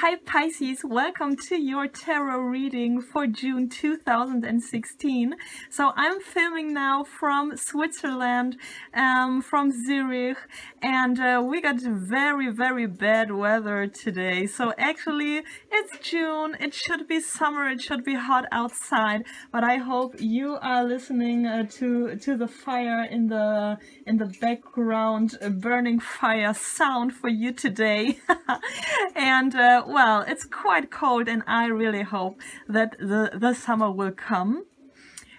Hi Pisces, welcome to your tarot reading for June 2016. So I'm filming now from Switzerland, from Zurich, and we got very bad weather today. So actually it's June, it should be summer, it should be hot outside, but I hope you are listening to the fire in the background, burning fire sound for you today. And well, it's quite cold and I really hope that the summer will come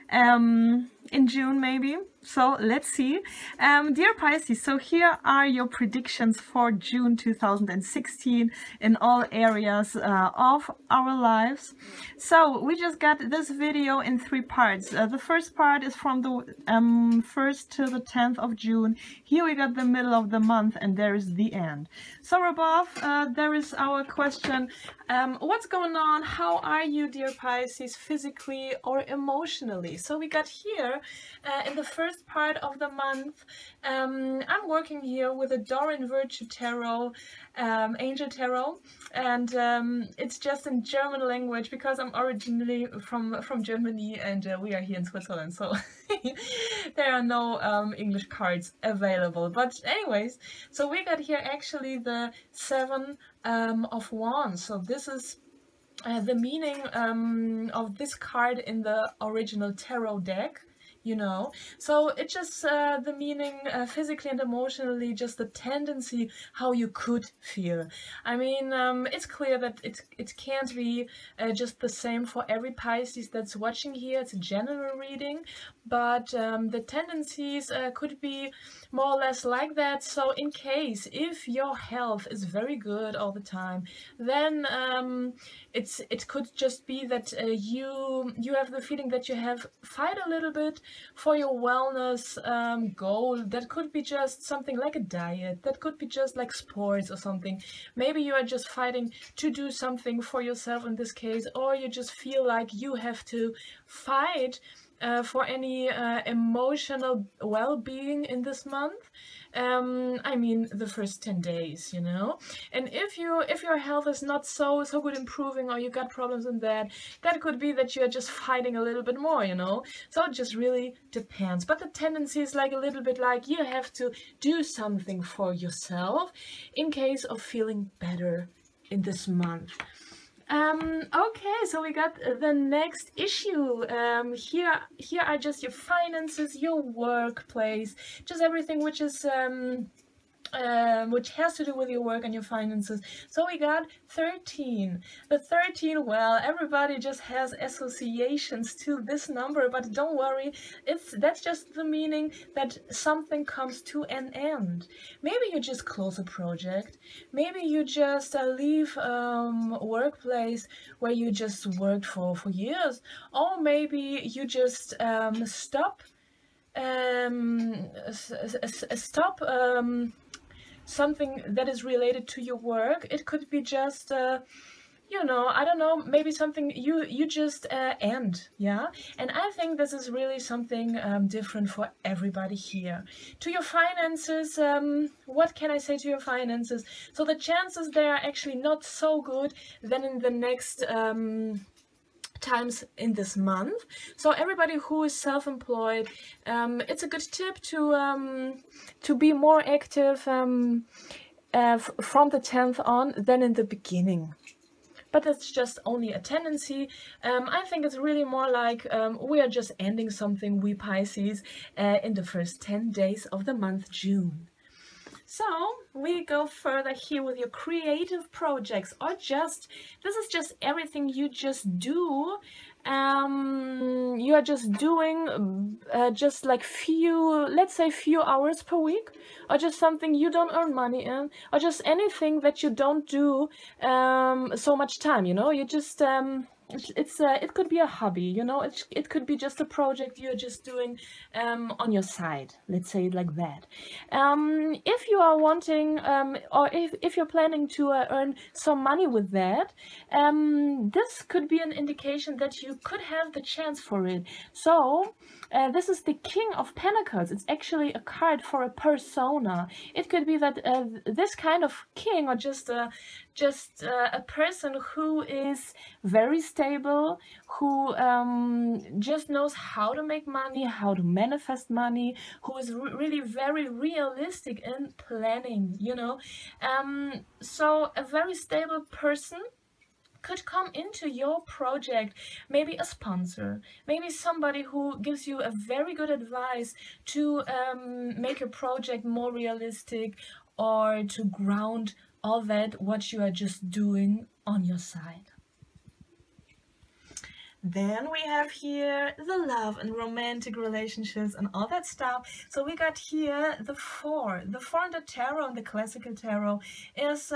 in June maybe. So let's see. Dear Pisces, so here are your predictions for June 2016 in all areas of our lives. So we just got this video in 3 parts. The first part is from the 1st to the 10th of June. Here we got the middle of the month and there is the end. So above there is our question, what's going on? How are you, dear Pisces, physically or emotionally? So we got here in the first part of the month, I'm working here with a Dorian Virtue Tarot, Angel Tarot, and it's just in German language because I'm originally from Germany and we are here in Switzerland, so there are no English cards available. But anyways, so we got here actually the 7 of Wands. So this is the meaning of this card in the original tarot deck. You know, so it's just the meaning physically and emotionally, just the tendency how you could feel. I mean, it's clear that it can't be just the same for every Pisces that's watching here. It's a general reading, but the tendencies could be more or less like that. So in case if your health is very good all the time, then it could just be that you have the feeling that you have fight a little bit for your wellness goal. That could be just something like a diet, that could be just like sports or something. Maybe you are just fighting to do something for yourself in this case, or you just feel like you have to fight for any emotional well-being in this month. I mean the first 10 days, you know. And if your health is not so good improving, or you got problems in that could be that you're just fighting a little bit more, you know. So it just really depends. But the tendency is like a little bit like you have to do something for yourself in case of feeling better in this month. Okay, so we got the next issue. Here are just your finances, your workplace, just everything which is which has to do with your work and your finances. So we got 13. The 13, well, everybody just has associations to this number, but don't worry, that's just the meaning that something comes to an end. Maybe you just close a project, maybe you just leave a workplace where you just worked for years, or maybe you just stop something that is related to your work. It could be just you know, I don't know, maybe something you just end, yeah. And I think this is really something different for everybody here. To your finances, what can I say to your finances? So the chances they are actually not so good than in the next times in this month. So everybody who is self-employed, it's a good tip to be more active from the 10th on than in the beginning. But that's just only a tendency. I think it's really more like we are just ending something, we Pisces, in the first 10 days of the month June. So we go further here with your creative projects, or just, this is just everything you just do. You are just doing just like let's say few hours per week, or just something you don't earn money in, or just anything that you don't do so much time, you know. You just it could be a hobby, you know. It could be just a project you're just doing on your side, let's say it like that. If you are wanting or if you're planning to earn some money with that, this could be an indication that you could have the chance for it. So this is the King of Pentacles. It's actually a card for a persona. It could be that this kind of king, or just just a person who is very stable, who just knows how to make money, how to manifest money, who is really very realistic in planning, you know. So a very stable person could come into your project, maybe a sponsor, maybe somebody who gives you a very good advice to make your project more realistic, or to ground all that what you are just doing on your side. Then we have here the love and romantic relationships and all that stuff. So we got here the four. The four in the tarot, in the classical tarot, is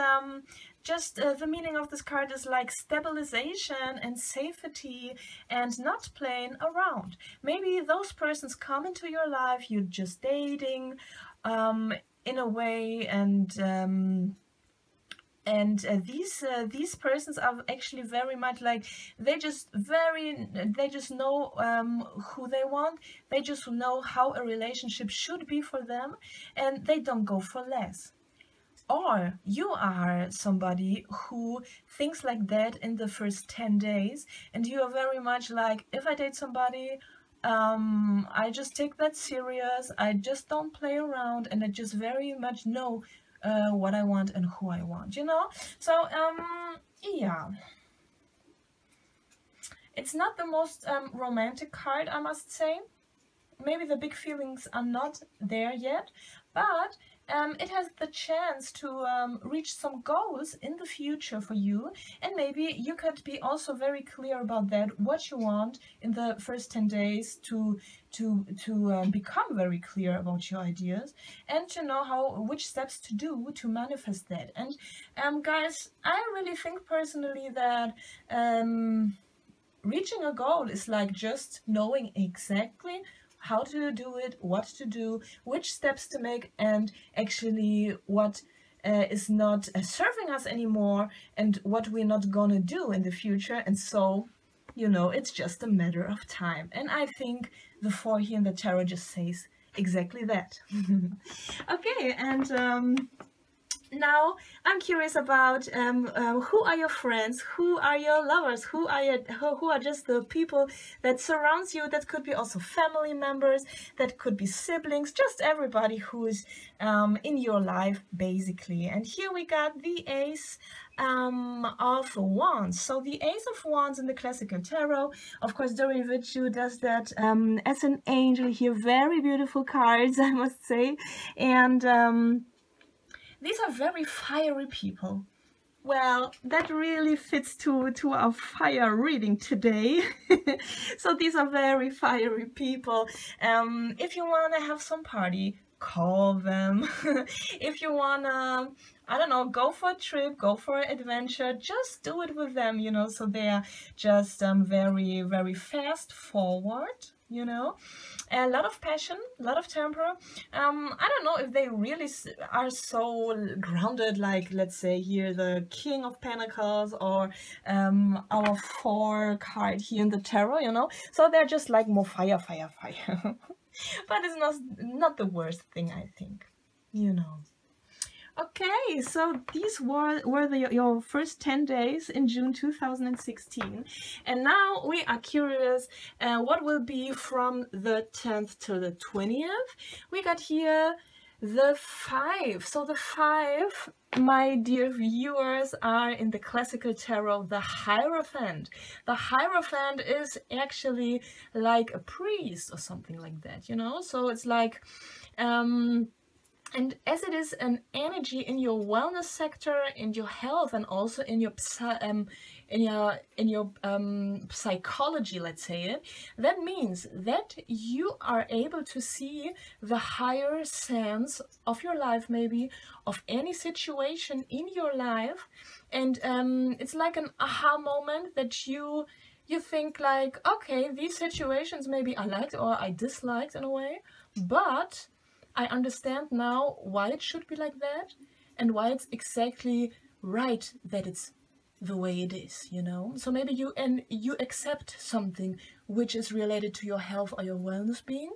just the meaning of this card is like stabilization and safety and not playing around. Maybe those persons come into your life, you're just dating in a way, and these persons are actually very much like, they just know who they want. They just know how a relationship should be for them, and they don't go for less. Or you are somebody who thinks like that in the first 10 days, and you are very much like, if I date somebody, I just take that serious, I just don't play around, and I just very much know what I want and who I want, you know. So yeah, it's not the most romantic card, I must say. Maybe the big feelings are not there yet, but it has the chance to reach some goals in the future for you, and maybe you could be also very clear about that, what you want in the first 10 days to become very clear about your ideas, and to know which steps to do to manifest that. And guys, I really think personally that reaching a goal is like just knowing exactly how to do it, what to do, which steps to make, and actually what is not serving us anymore, and what we're not gonna do in the future. And so, you know, it's just a matter of time. And I think the four here in the tarot just says exactly that. Okay, and now I'm curious about who are your friends, who are your lovers, who are just the people that surrounds you. That could be also family members, that could be siblings, just everybody who is in your life basically. And here we got the Ace of Wands. So the Ace of Wands in the classical tarot, of course Doreen Virtue does that as an angel here. Very beautiful cards, I must say. And these are very fiery people. Well, that really fits to our fire reading today. So these are very fiery people. If you want to have some party, call them. If you want to, I don't know, go for a trip, go for an adventure, just do it with them, you know. So they are just very, very fast forward, you know. A lot of passion, a lot of temper. I don't know if they really are so grounded, like, let's say here the King of Pentacles, or our 4 card here in the tarot, you know. So they're just like more fire, fire, fire. But it's not the worst thing, I think, you know. Okay, so these were your first 10 days in June 2016. And now we are curious what will be from the 10th to the 20th. We got here the 5. So the 5, my dear viewers, are in the classical tarot the Hierophant. The Hierophant is actually like a priest or something like that, you know. So it's like and as it is an energy in your wellness sector, in your health, and also in your psychology, let's say it, that means that you are able to see the higher sense of your life, maybe of any situation in your life, and it's like an aha moment that you think like, okay, these situations maybe I liked or I disliked in a way, but I understand now why it should be like that, and why it's exactly right that it's the way it is, you know. So maybe you accept something which is related to your health or your wellness being,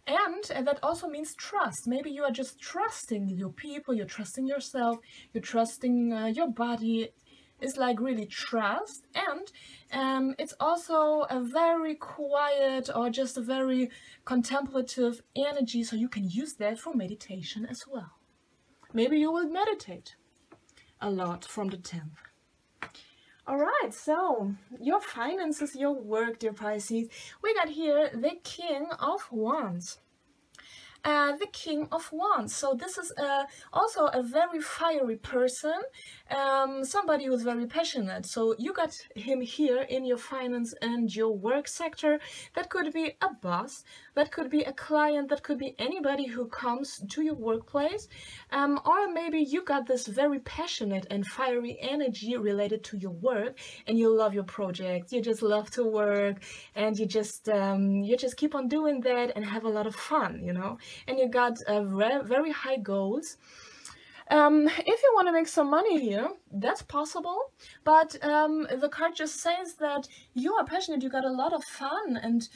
And that also means trust. Maybe you are just trusting your people, you're trusting yourself, you're trusting your body. It's like really trust. And it's also a very quiet or just a very contemplative energy, so you can use that for meditation as well. Maybe you will meditate a lot from the 10th. All right, so your finances, your work, dear Pisces. We got here the King of Wands. The King of Wands. So this is also a very fiery person, somebody who's very passionate. So you got him here in your finance and your work sector. That could be a boss, that could be a client, that could be anybody who comes to your workplace, or maybe you got this very passionate and fiery energy related to your work, and you love your project, you just love to work, and you just keep on doing that and have a lot of fun, you know. And you got very high goals. If you want to make some money here, that's possible, but the card just says that you are passionate, you got a lot of fun, and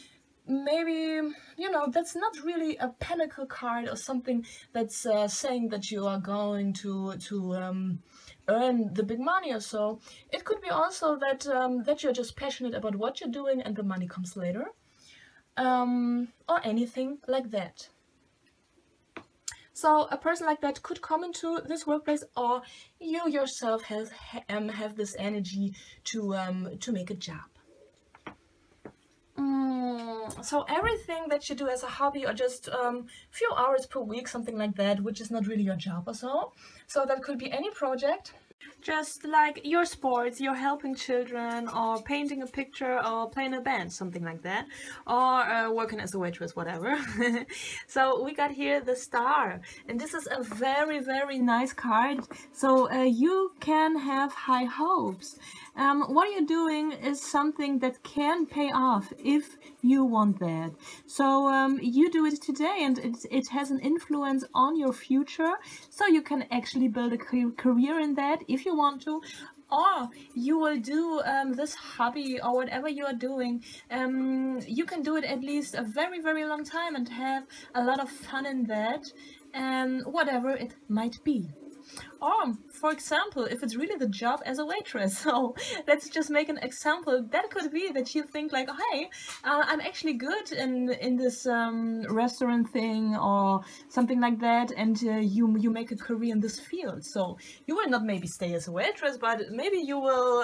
maybe, you know, that's not really a pinnacle card or something that's saying that you are going to earn the big money or so. It could be also that that you're just passionate about what you're doing and the money comes later, or anything like that. So a person like that could come into this workplace, or you yourself have this energy to make a job. So everything that you do as a hobby, or just few hours per week, something like that, which is not really your job or so. So that could be any project. Just like your sports, you're helping children, or painting a picture, or playing a band, something like that, or working as a waitress, whatever. So we got here the Star, and this is a very, very nice card. So you can have high hopes. What you're doing is something that can pay off if you want that. So you do it today, and it has an influence on your future, so you can actually build a career in that if you want to, or you will do this hobby or whatever you are doing. You can do it at least a very, very long time and have a lot of fun in that, whatever it might be. Or, for example, if it's really the job as a waitress, so let's just make an example. That could be that you think like, hey, I'm actually good in this restaurant thing or something like that, and you make a career in this field. So you will not maybe stay as a waitress, but maybe you will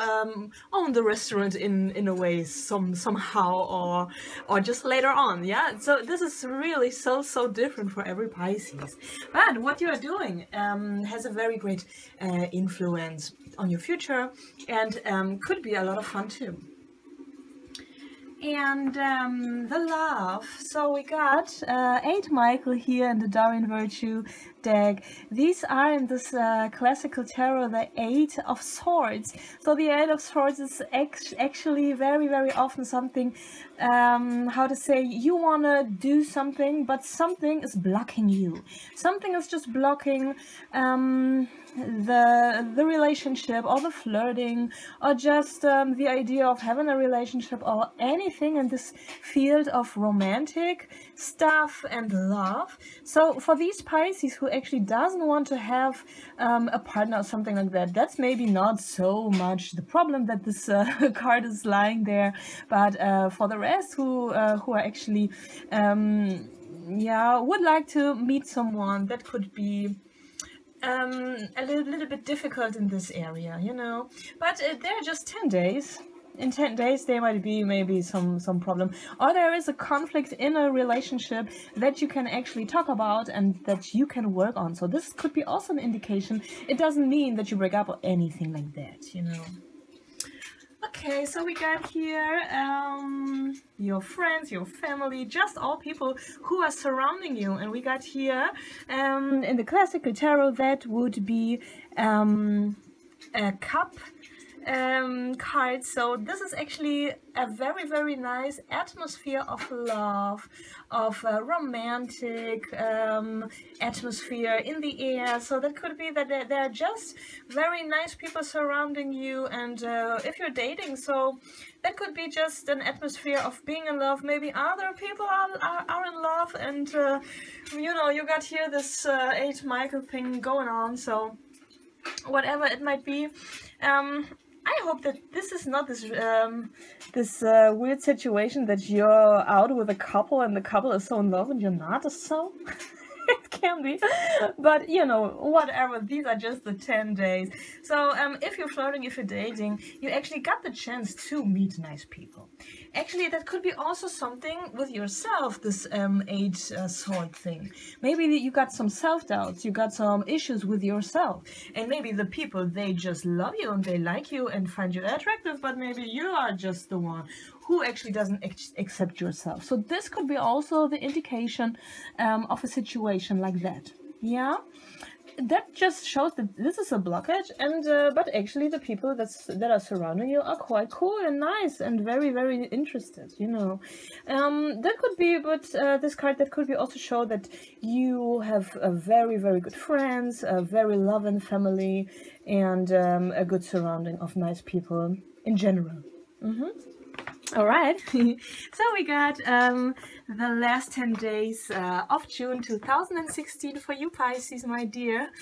own the restaurant in a way somehow, or just later on. Yeah. So this is really so different for every Pisces. But what you are doing has a very great influence on your future, and could be a lot of fun too. And the Love. So we got 8 Michael here in the Darwin Virtue deck. These are in this classical tarot the 8 of Swords. So the 8 of Swords is actually very, very often something, how to say, you want to do something, but something is blocking you. Something is just blocking the relationship, or the flirting, or just the idea of having a relationship, or anything in this field of romantic stuff and love. So for these Pisces who actually doesn't want to have a partner or something like that, that's maybe not so much the problem that this card is lying there. But for the rest who are actually yeah, would like to meet someone, that could be a little bit difficult in this area, you know. But they're just 10 days. In 10 days there might be maybe some problem, or there is a conflict in a relationship that you can actually talk about and that you can work on. So this could be also an indication. It doesn't mean that you break up or anything like that, you know. Okay, so we got here your friends, your family, just all people who are surrounding you. And we got here in the classical tarot, that would be a cup, card. So this is actually a very, very nice atmosphere of love, of romantic atmosphere in the air. So that could be that there are just very nice people surrounding you, and if you're dating, so that could be just an atmosphere of being in love. Maybe other people are in love, and you know, you got here this 8 Michael thing going on. So whatever it might be, I hope that this is not this weird situation that you're out with a couple and the couple is so in love and you're not. So it can be, but you know, whatever, these are just the 10 days. So if you're flirting, if you're dating, you actually got the chance to meet nice people. Actually, that could be also something with yourself, this 8 sword thing. Maybe you got some self-doubts, you got some issues with yourself, and maybe the people, they just love you and they like you and find you attractive, but maybe you are just the one who actually doesn't accept yourself. So this could be also the indication of a situation like that. Yeah, that just shows that this is a blockage, and but actually the people that are surrounding you are quite cool and nice and very, very interested, you know. That could be, but this card, that could be also show that you have a very, very good friends, a very loving family, and a good surrounding of nice people in general. All right, so we got the last 10 days of June 2016 for you, Pisces, my dear.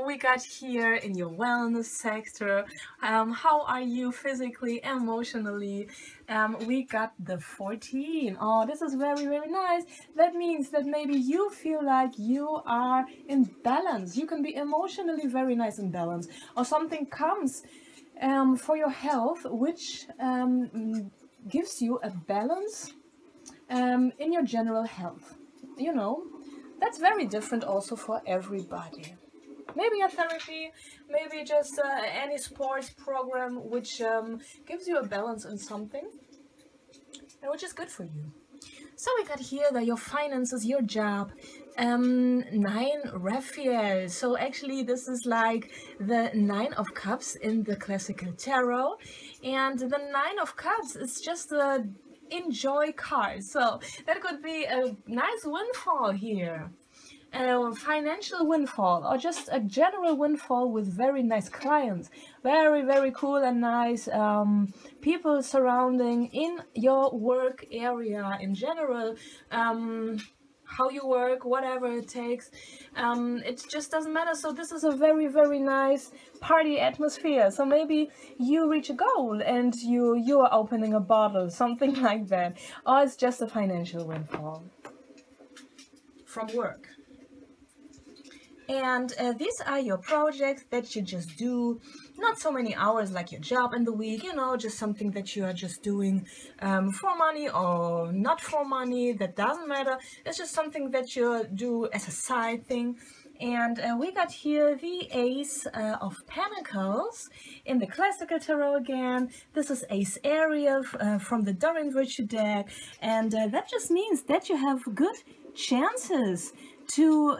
We got here in your wellness sector. How are you physically, emotionally? We got the 14. Oh, this is very, very nice. That means that maybe you feel like you are in balance. You can be emotionally very nice in balance, or something comes for your health, which gives you a balance in your general health. You know, that's very different also for everybody. Maybe a therapy, maybe just any sports program which gives you a balance in something, and which is good for you. So we got here that your finances, your job, 9 Raphael. So actually this is like the 9 of Cups in the classical tarot, and the 9 of Cups is just a enjoy card. So that could be a nice windfall here. A financial windfall, or just a general windfall with very nice clients, very, very cool and nice people surrounding in your work area in general. How you work, whatever it takes, it just doesn't matter. So this is a very, very nice party atmosphere. So maybe you reach a goal and you are opening a bottle, something like that, or it's just a financial windfall from work. And these are your projects that you just do, not so many hours like your job in the week, you know, just something that you are just doing for money or not for money, that doesn't matter. It's just something that you do as a side thing. And we got here the Ace of Pentacles in the classical tarot again. This is Ace area from the Doreen Virtue deck, and that just means that you have good chances to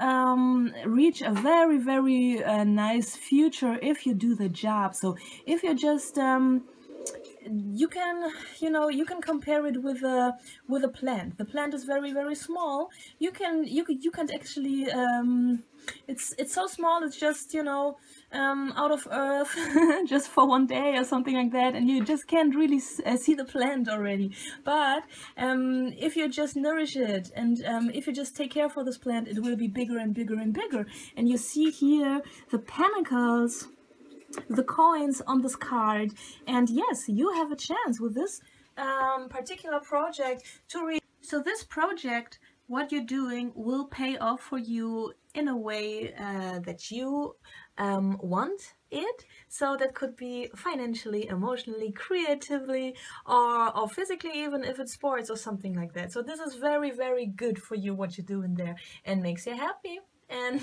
reach a very, very nice future if you do the job. So if you're just you can, you know, you can compare it with a plant. The plant is very, very small. You can actually it's so small, it's just, you know, out of earth just for one day or something like that, and you just can't really see the plant already. But if you just nourish it, and if you just take care for this plant, it will be bigger and bigger and bigger. And you see here the pentacles, the coins on this card, and yes, you have a chance with this particular project to reach. So this project, what you're doing, will pay off for you in a way that you want it. So that could be financially, emotionally, creatively, or physically, even if it's sports or something like that. So this is very, very good for you, what you do in there, and makes you happy, and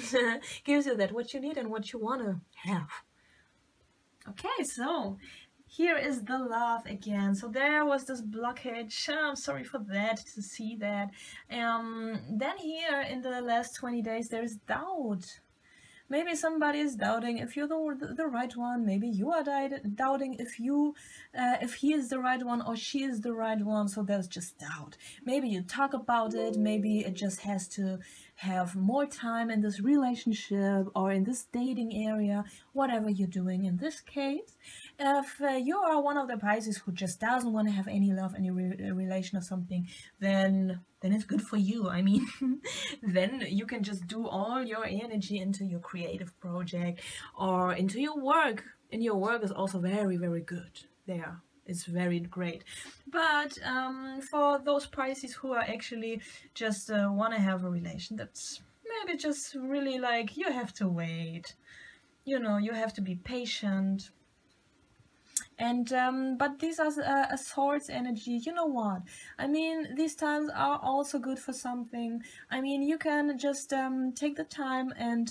gives you that what you need and what you want to have. Okay, so here is the love again. So there was this blockage. I'm sorry for that, to see that. Then here in the last 20 days, there's doubt. Maybe somebody is doubting if you're the right one. Maybe you are doubting if he is the right one or she is the right one. So there's just doubt. Maybe you talk about it. Maybe it just has to have more time in this relationship or in this dating area, whatever you're doing in this case. If you are one of the Pisces who just doesn't want to have any love, any relation or something, then it's good for you. I mean, then you can just do all your energy into your creative project or into your work. And your work is also very, very good there. It's very great. But for those Pisces who are actually just want to have a relation, that's maybe just really like, you have to wait. You know, you have to be patient. And but these are a Swords energy. You know what? I mean, these times are also good for something. I mean, you can just take the time and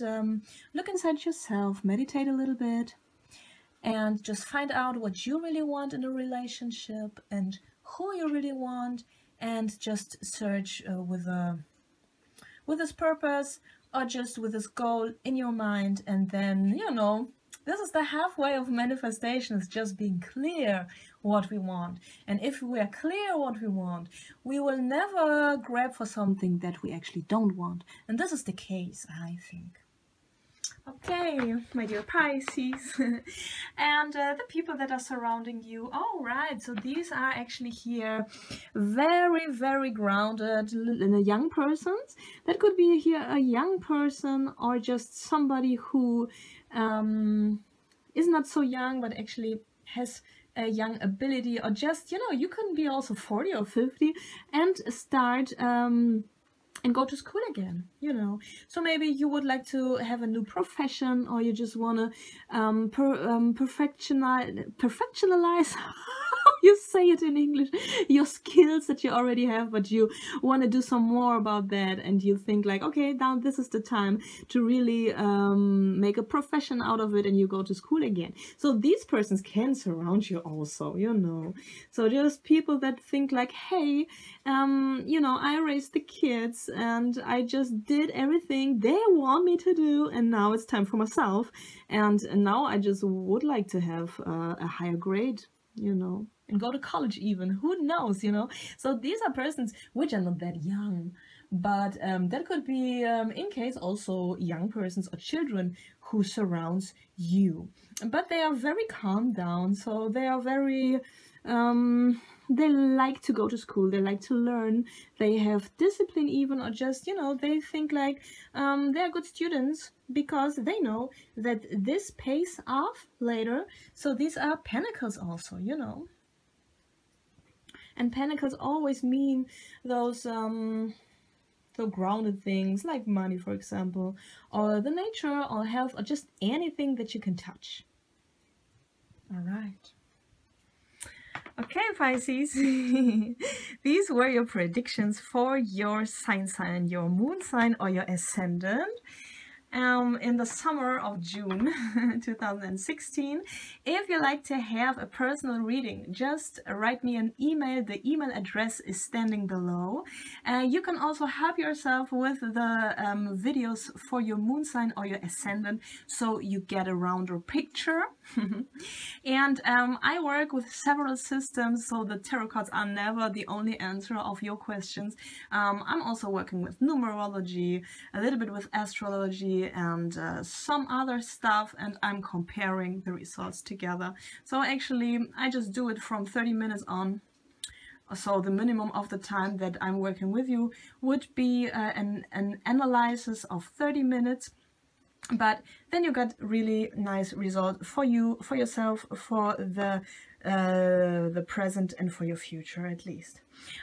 look inside yourself, meditate a little bit, and just find out what you really want in a relationship and who you really want, and just search with this purpose or just with this goal in your mind. And then, you know, this is the halfway of manifestation, is just being clear what we want. And if we are clear what we want, we will never grab for something that we actually don't want. And this is the case, I think. Okay, my dear Pisces, and the people that are surrounding you. All right, so these are actually here very, very grounded young persons. That could be here a young person or just somebody who is not so young but actually has a young ability, or just, you know, you can be also 40 or 50 and start and go to school again, you know. So maybe you would like to have a new profession, or you just want to perfectionalize you say it in English, your skills that you already have, but you want to do some more about that, and you think like, okay, now this is the time to really make a profession out of it, and you go to school again. So these persons can surround you also, you know. So just people that think like, hey, you know, I raised the kids and I just did everything they want me to do, and now it's time for myself, and now I just would like to have a higher grade, you know, and go to college even, who knows, you know. So these are persons which are not that young, but that could be in case also young persons or children who surrounds you, but they are very calm down. So they are very they like to go to school, they like to learn, they have discipline even, or just, you know, they think like they are good students because they know that this pays off later. So these are Pentacles also, you know. And Pentacles always mean those so grounded things like money, for example, or the nature, or health, or just anything that you can touch. All right. Okay, Pisces, these were your predictions for your sign, your moon sign, or your ascendant. In the summer of June 2016. If you like to have a personal reading, just write me an email. The email address is standing below. You can also help yourself with the videos for your moon sign or your ascendant, so you get a rounder picture. And I work with several systems, so the tarot cards are never the only answer of your questions. I'm also working with numerology, a little bit with astrology, and some other stuff, and I'm comparing the results together. So actually I just do it from 30 minutes on. So the minimum of the time that I'm working with you would be an analysis of 30 minutes. But then you got really nice result for you, for yourself, for the present, and for your future at least.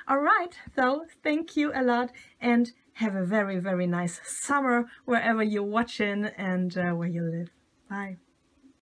All right, so thank you a lot, and have a very, very nice summer wherever you're watching and where you live. Bye.